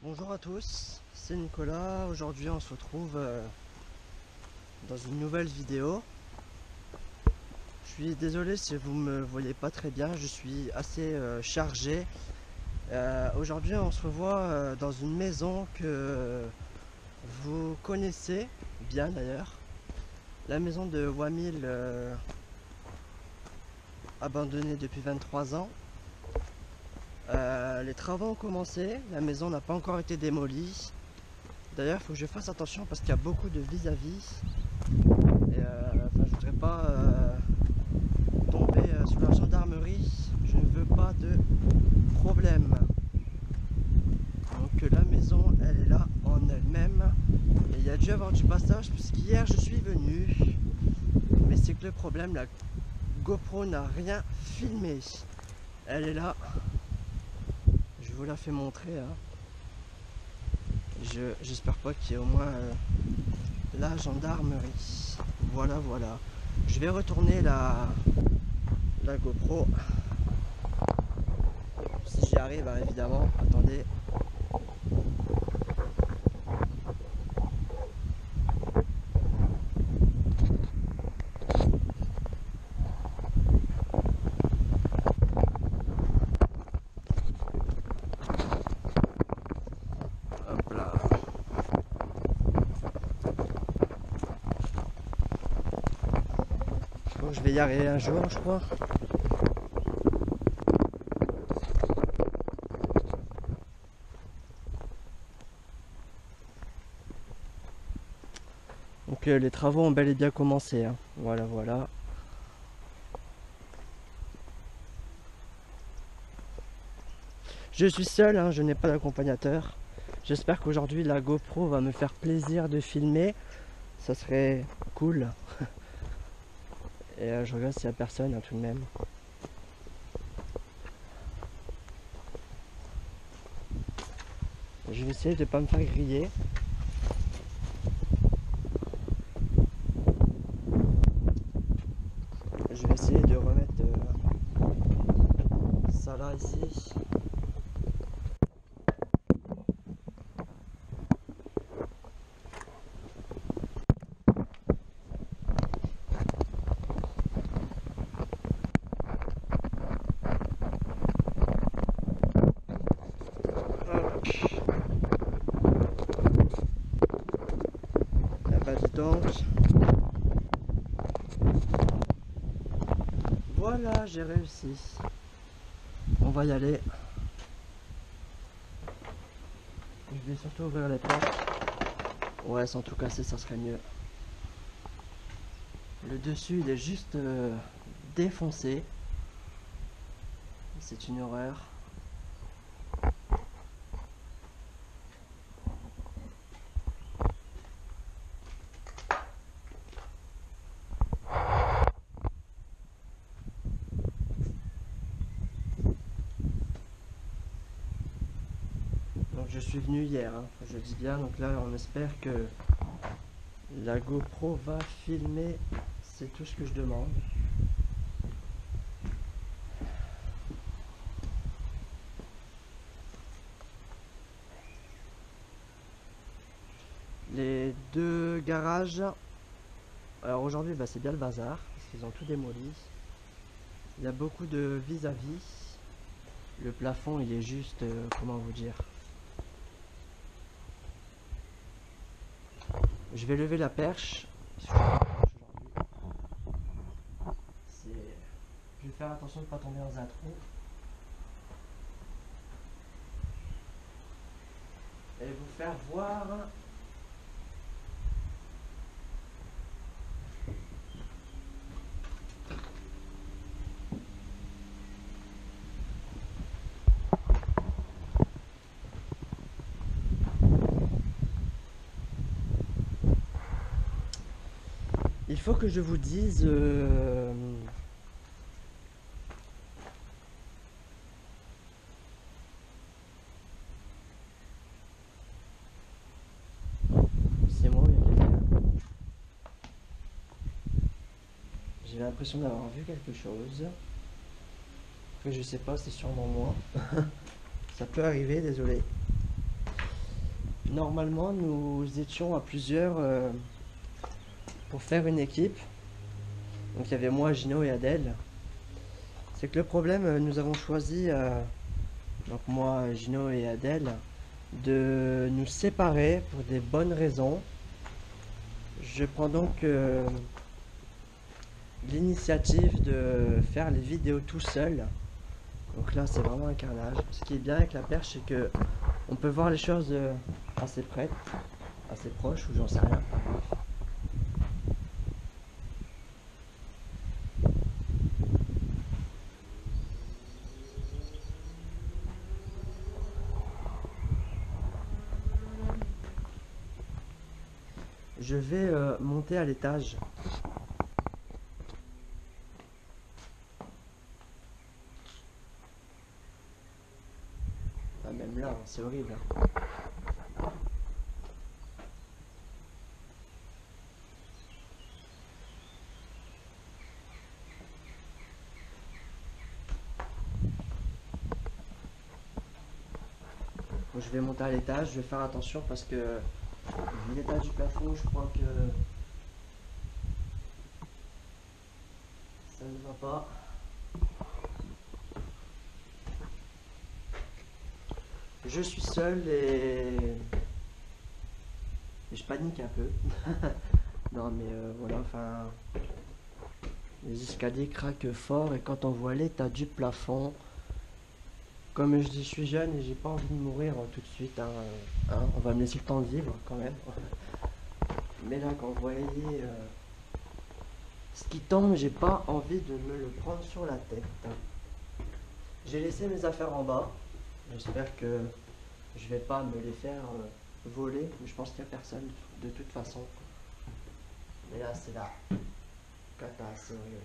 Bonjour à tous, c'est Nicolas. Aujourd'hui on se retrouve dans une nouvelle vidéo. Je suis désolé si vous me voyez pas très bien, je suis assez chargé. Aujourd'hui on se revoit dans une maison que vous connaissez bien d'ailleurs. La maison de Wamil, abandonnée depuis 23 ans. Les travaux ont commencé, la maison n'a pas encore été démolie. D'ailleurs, il faut que je fasse attention parce qu'il y a beaucoup de vis-à-vis. Et je voudrais pas tomber sous la gendarmerie. Je ne veux pas de problème. Donc la maison, elle est là en elle-même. Et il y a dû avoir du passage puisqu'hier je suis venu. Mais c'est que le problème, la GoPro n'a rien filmé. Elle est là. Je vous la fais montrer. Hein. J'espère pas qu'il y ait au moins la gendarmerie. Voilà, voilà. Je vais retourner la GoPro. Si j'y arrive, hein, évidemment. Attendez. Hop là. Bon, je vais y arriver un jour, je crois. Donc les travaux ont bel et bien commencé. Hein. Voilà, voilà. Je suis seul, hein, je n'ai pas d'accompagnateur. J'espère qu'aujourd'hui la GoPro va me faire plaisir de filmer. Ça serait cool. Et je regarde s'il n'y a personne, hein, tout de même. Je vais essayer de ne pas me faire griller. Je vais essayer de remettre ça là ici. Dis donc. Voilà, j'ai réussi. On va y aller. Je vais surtout ouvrir les portes. Ouais, sans tout casser, ça serait mieux. Le dessus, il est juste défoncé. C'est une horreur. Donc je suis venu hier, hein, je dis bien, donc là on espère que la GoPro va filmer, c'est tout ce que je demande. Les deux garages, alors aujourd'hui bah, c'est bien le bazar, parce qu'ils ont tout démoli. Il y a beaucoup de vis-à-vis. Le plafond il est juste, comment vous dire. Je vais lever la perche. Je vais faire attention de ne pas tomber dans un trou. Et vous faire voir il faut que je vous dise c'est moi ou il y a quelqu'un? J'ai l'impression d'avoir vu quelque chose. Après je sais pas, c'est sûrement moi. Ça peut arriver, désolé. Normalement, nous étions à plusieurs pour faire une équipe. Donc il y avait moi, Gino et Adèle. C'est que le problème, nous avons choisi, donc moi, Gino et Adèle, de nous séparer pour des bonnes raisons. Je prends donc l'initiative de faire les vidéos tout seul. Donc là, c'est vraiment un carnage. Ce qui est bien avec la perche, c'est que on peut voir les choses assez près, assez proches, ou j'en sais rien. Je vais monter à l'étage. Ah, même là, c'est horrible. Donc, je vais monter à l'étage, je vais faire attention parce que vu l'état du plafond, je crois que ça ne va pas. Je suis seul et je panique un peu. Non mais voilà, enfin, les escaliers craquent fort et quand on voit l'état du plafond, comme je dis, je suis jeune et j'ai pas envie de mourir tout de suite, hein, on va me laisser le temps de vivre quand même. Mais là, quand vous voyez ce qui tombe, j'ai pas envie de me le prendre sur la tête. J'ai laissé mes affaires en bas. J'espère que je vais pas me les faire voler, mais je pense qu'il n'y a personne de toute façon. Mais là, c'est la cata, c'est horrible.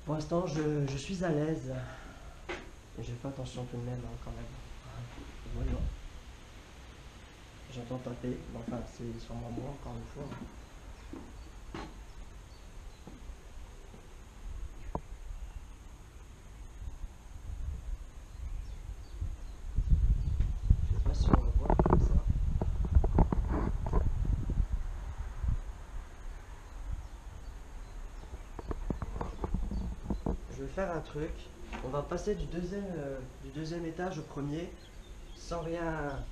Pour l'instant, je suis à l'aise. Et je fais attention tout de même, hein, quand même. Voilà. J'entends taper, mais enfin, c'est sûrement moi, encore une fois. Je sais pas si on va voir comme ça. Je vais faire un truc. On va passer du deuxième étage au premier sans rien.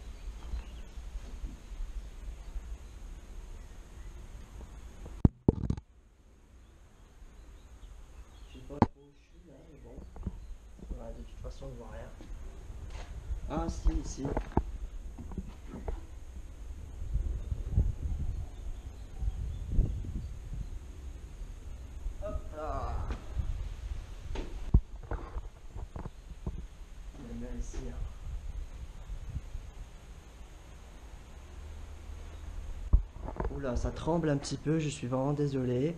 Je sais pas trop où je suis là, mais bon. Ouais, de toute façon, on voit rien. Ah, si, ici. Hop là. On est bien ici. Hein. Oula, ça tremble un petit peu, je suis vraiment désolé.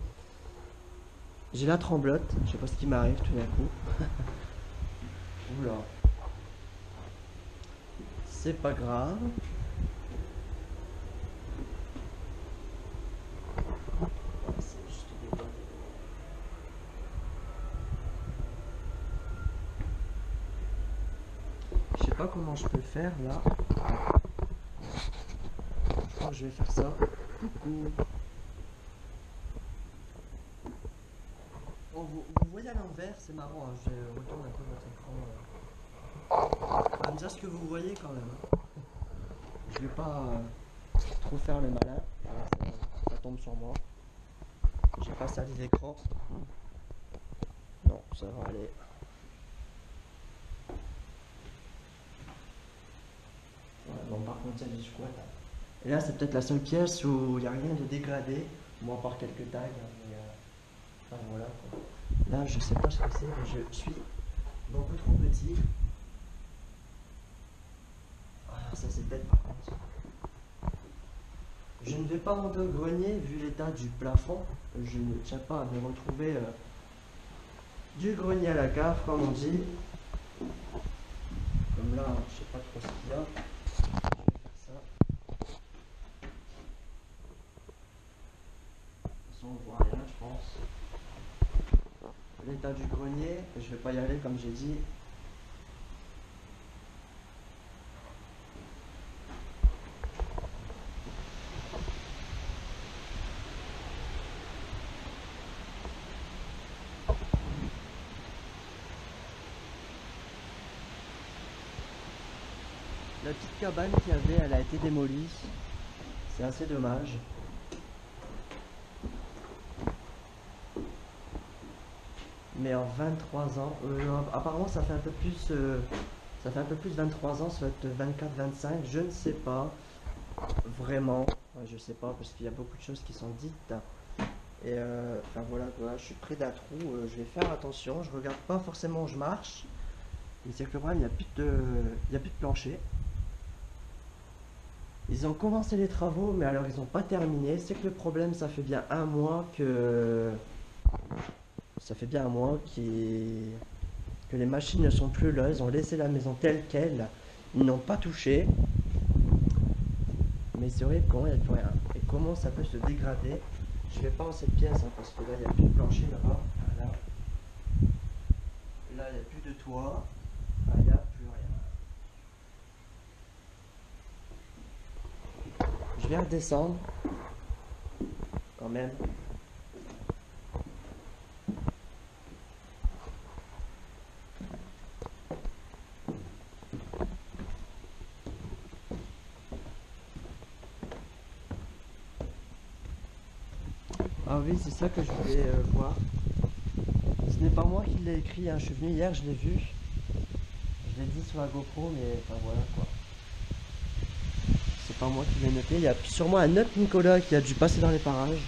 J'ai la tremblote, je sais pas ce qui m'arrive tout d'un coup. Oula. C'est pas grave. Ouais, c'est juste des doigts. Je sais pas comment je peux faire là. Je crois que je vais faire ça. Coucou. Bon, vous voyez à l'envers, c'est marrant, hein, je retourne un peu votre écran. On va me dire ce que vous voyez quand même. Hein. Je vais pas trop faire le malin. Voilà, ça tombe sur moi. J'ai pas sali l'écran. Non, ça va aller. Ouais, bon, par contre, il y a du squat. Hein. Et là, c'est peut-être la seule pièce où il n'y a rien de dégradé. Bon, à part quelques tags. Hein, mais, enfin, voilà. Quoi. Là, je sais pas ce que c'est, mais je suis beaucoup trop petit. Voilà, ça c'est bête par contre. Je ne vais pas monter au grenier vu l'état du plafond. Je ne tiens pas à me retrouver du grenier à la cave, comme on dit. Comme là, je sais pas trop ce qu'il y a. Je vais faire ça. De toute façon, on voit rien, je pense. L'état du grenier, je vais pas y aller comme j'ai dit. La petite cabane qu'il y avait, elle a été démolie. C'est assez dommage. Mais en 23 ans, apparemment ça fait un peu plus, ça fait un peu plus de 23 ans, ça va être 24-25, je ne sais pas vraiment, je sais pas parce qu'il y a beaucoup de choses qui sont dites. Et enfin voilà quoi, je suis près d'un trou, je vais faire attention, je regarde pas forcément où je marche. Mais c'est que le problème, il y a plus de plancher. Ils ont commencé les travaux, mais alors ils n'ont pas terminé. C'est que le problème, ça fait bien un mois que que les machines ne sont plus là. Ils ont laissé la maison telle qu'elle. Ils n'ont pas touché. Mais c'est horrible comment il n'y a plus rien. Et comment ça peut se dégrader. Je vais pas dans cette pièce hein, parce que là il n'y a plus de plancher là-bas. Voilà. Là il n'y a plus de toit. Ah, il n'y a plus rien. Je vais redescendre quand même. Ah oui, c'est ça que je voulais voir. Ce n'est pas moi qui l'ai écrit, hein. Je suis venu hier, je l'ai vu. Je l'ai dit sur la GoPro, mais enfin voilà quoi. C'est pas moi qui l'ai noté. Il y a sûrement un autre Nicolas qui a dû passer dans les parages.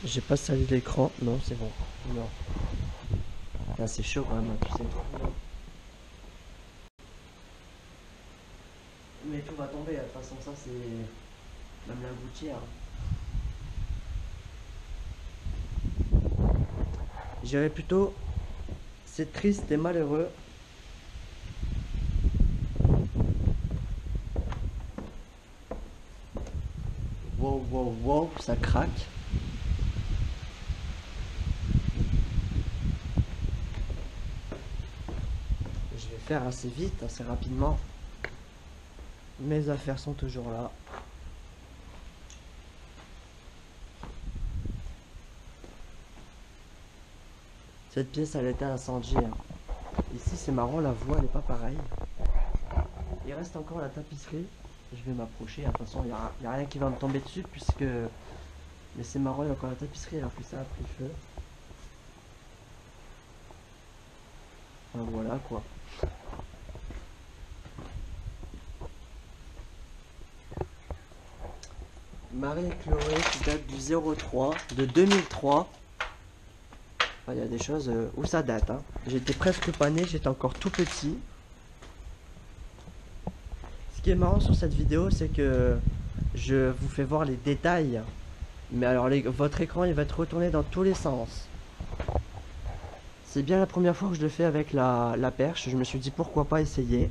J'ai pas sali l'écran. Non, c'est bon. Non. Ah, c'est chaud quand même, hein, tu sais. Mais tout va tomber, de toute façon, ça c'est même la gouttière. J'irais plutôt, c'est triste et malheureux. Wow, wow, wow, ça craque. Je vais faire assez vite, assez rapidement. Mes affaires sont toujours là. Cette pièce, elle a été incendiée. Ici, c'est marrant, la voie, elle est pas pareille. Il reste encore la tapisserie. Je vais m'approcher. Attention, il n'y a rien qui va me tomber dessus puisque... Mais c'est marrant, il y a encore la tapisserie alors que ça a pris feu. Enfin, voilà quoi. Marie et Chloé qui date du 03, de 2003. Il y a des choses où ça date. Hein. J'étais presque pas né, j'étais encore tout petit. Ce qui est marrant sur cette vidéo, c'est que je vous fais voir les détails. Mais alors, votre écran, il va être retourné dans tous les sens. C'est bien la première fois que je le fais avec la perche. Je me suis dit pourquoi pas essayer.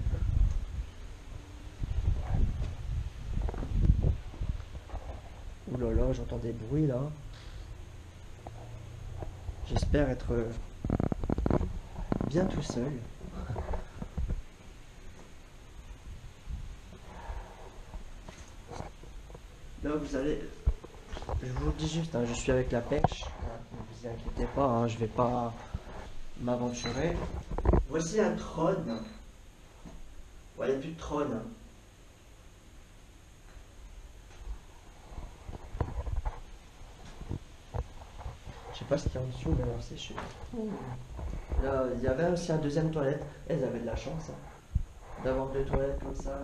Ouh là là, j'entends des bruits là. J'espère être bien tout seul. Là, vous allez... Je vous le dis juste, hein, je suis avec la perche. Ne vous inquiétez pas, hein, je vais pas m'aventurer. Voici un trône. Ouais, il n'y a plus de trône. Je sais pas ce qu'il y a en dessous, mais alors c'est chaud. Là, il y avait aussi un deuxième toilette. Elles avaient de la chance hein, d'avoir deux toilettes comme ça.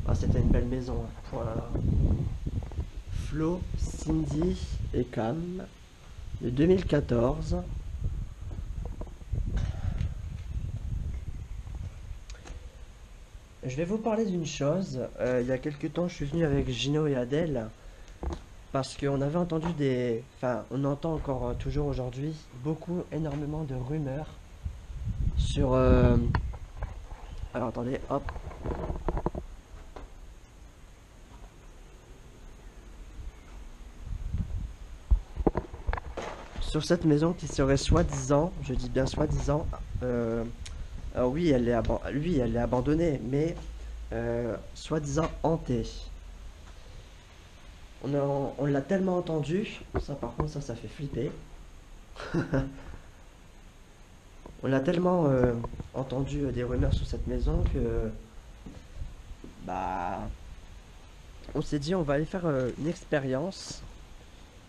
Ah, c'était une belle maison. Hein. Voilà. Flo, Cindy et Cam de 2014. Je vais vous parler d'une chose. Il y a quelques temps, je suis venu avec Gino et Adèle parce qu'on avait entendu des... Enfin, on entend encore toujours aujourd'hui beaucoup, énormément de rumeurs sur... Alors attendez, hop. Sur cette maison qui serait soi-disant, je dis bien soi-disant, oui, elle est abandonnée, mais soi-disant hantée. On l'a tellement entendu, ça par contre ça fait flipper. On a tellement entendu des rumeurs sur cette maison que bah on s'est dit on va aller faire une expérience.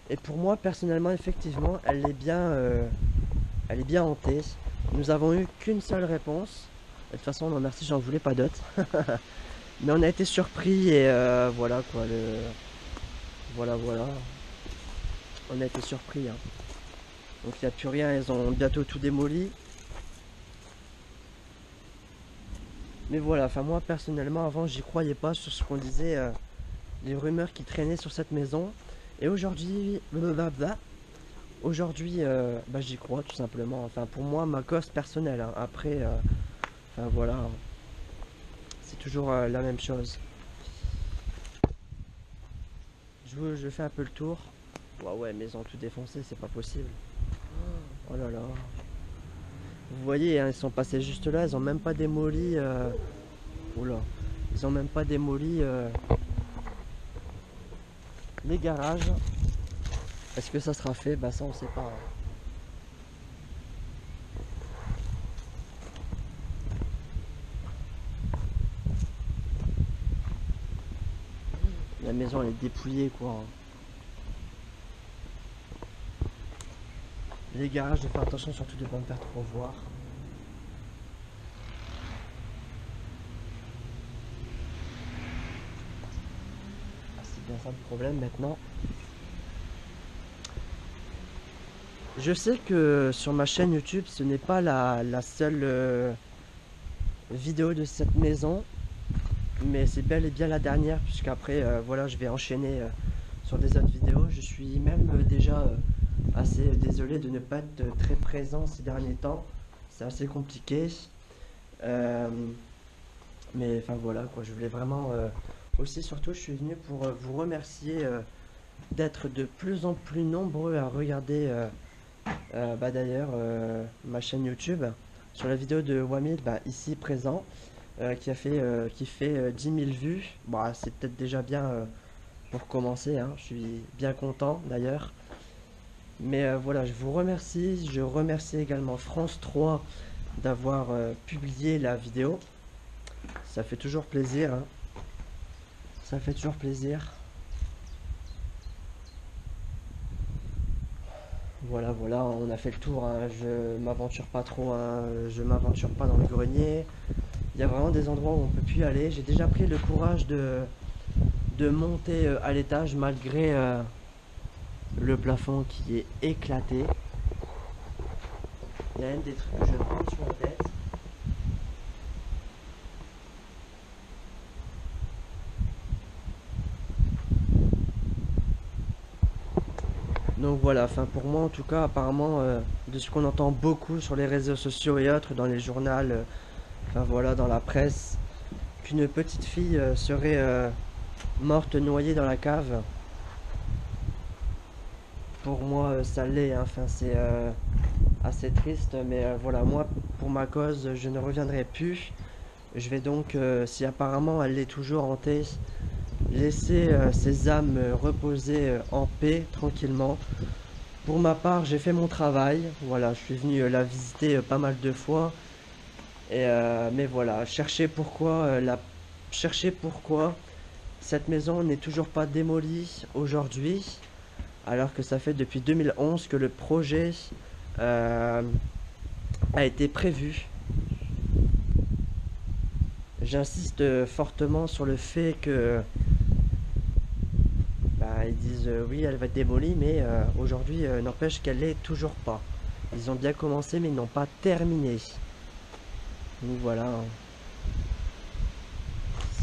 Et pour moi personnellement effectivement elle est bien hantée. Nous avons eu qu'une seule réponse. De toute façon non merci j'en voulais pas d'autres. Mais on a été surpris et voilà quoi voilà. On a été surpris hein. Donc il n'y a plus rien, ils ont bientôt tout démoli. Mais voilà, enfin moi personnellement avant j'y croyais pas sur ce qu'on disait, les rumeurs qui traînaient sur cette maison. Et aujourd'hui, aujourd'hui bah, j'y crois tout simplement. Enfin pour moi ma cause personnelle hein. Après, enfin voilà, c'est toujours la même chose. Je fais un peu le tour. Ouais, maison tout défoncée, c'est pas possible. Oh là là. Vous voyez, hein, ils sont passés juste là, ils ont même pas démoli. Oula. Ils ont même pas démoli les garages. Est-ce que ça sera fait? Bah ça on sait pas. La maison elle est dépouillée quoi. Les garages, de faire attention surtout de ne pas me faire trop voir. Ah, c'est bien ça le problème maintenant. Je sais que sur ma chaîne YouTube, ce n'est pas la seule vidéo de cette maison, mais c'est bel et bien la dernière, puisqu'après, voilà, je vais enchaîner sur des autres vidéos. Je suis même déjà assez désolé de ne pas être très présent ces derniers temps. C'est assez compliqué. Euh, mais enfin voilà, quoi, je voulais vraiment... aussi, surtout, je suis venu pour vous remercier d'être de plus en plus nombreux à regarder bah d'ailleurs ma chaîne YouTube sur la vidéo de Wamil bah, ici présent qui fait 10 000 vues. Bah, c'est peut-être déjà bien pour commencer hein. Je suis bien content d'ailleurs, mais voilà, je vous remercie. Je remercie également France 3 d'avoir publié la vidéo. Ça fait toujours plaisir hein. Ça fait toujours plaisir. Voilà, on a fait le tour hein. Je m'aventure pas trop hein. Je m'aventure pas dans le grenier. Il y a vraiment des endroits où on peut plus y aller. J'ai déjà pris le courage de monter à l'étage malgré le plafond qui est éclaté. Il y a même des trucs que je prends sur la tête. Donc voilà, enfin pour moi en tout cas, apparemment, de ce qu'on entend beaucoup sur les réseaux sociaux et autres, dans les journaux, enfin voilà, dans la presse, qu'une petite fille serait morte noyée dans la cave. Pour moi, ça l'est, hein. Enfin c'est assez triste, mais voilà, moi pour ma cause, je ne reviendrai plus. Je vais donc, si apparemment elle est toujours hantée, laisser ces âmes reposer en paix, tranquillement. Pour ma part, j'ai fait mon travail. Voilà, je suis venu la visiter pas mal de fois. Et, mais voilà, chercher pourquoi cette maison n'est toujours pas démolie aujourd'hui, alors que ça fait depuis 2011 que le projet euh, a été prévu. J'insiste fortement sur le fait que bah, ils disent oui, elle va être démolie, mais aujourd'hui, n'empêche qu'elle l'est toujours pas. Ils ont bien commencé, mais ils n'ont pas terminé. Donc voilà, hein.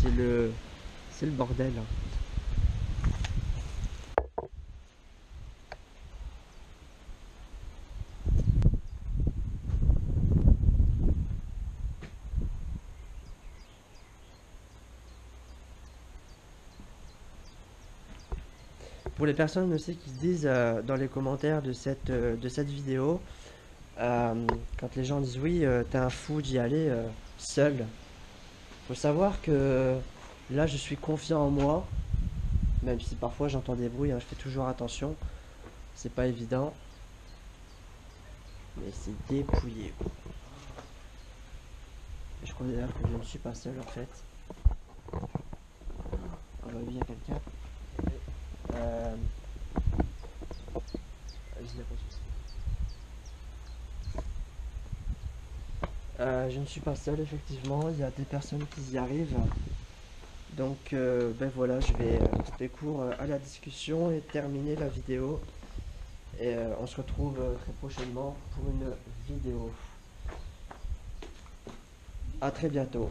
c'est le, c'est le bordel. Pour les personnes aussi qui se disent dans les commentaires de cette vidéo, quand les gens disent oui, t'es un fou d'y aller seul. Faut savoir que là, je suis confiant en moi, même si parfois j'entends des bruits, hein, je fais toujours attention. C'est pas évident, mais c'est dépouillé. Je crois d'ailleurs que je ne suis pas seul en fait. On va bien quelqu'un. Je ne suis pas seul effectivement, il y a des personnes qui y arrivent. Donc ben voilà, je vais couper court à la discussion et terminer la vidéo. Et on se retrouve très prochainement pour une vidéo. À très bientôt.